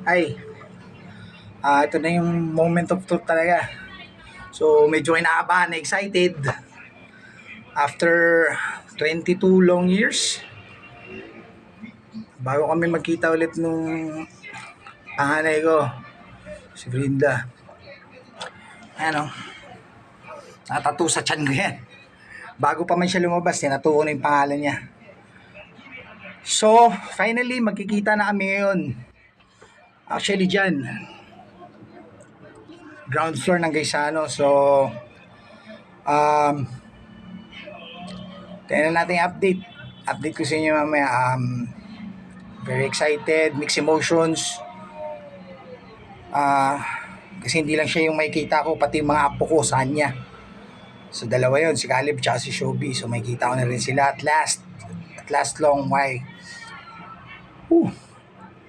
Ay, ito na yung moment of truth talaga. So, medyo kinakabahan, excited. After 22 long years, bago kami magkita ulit nung panganay ko, si Brinda. Ano, nakatattoo sa tiyan ko yan. Bago pa man siya lumabas, tinatuo na yung pangalan niya. So, finally, magkikita na kami ngayon. Actually, dyan, ground floor ng Gaisano. So, um, tingnan natin yung update. Update ko sa inyo mamaya. Very excited, mixed emotions. Kasi hindi lang siya yung makikita ko, pati yung mga apo ko sa kanya. So, dalawa yun, si Caleb at si Shobi. So, makikita ko na rin sila at last long while.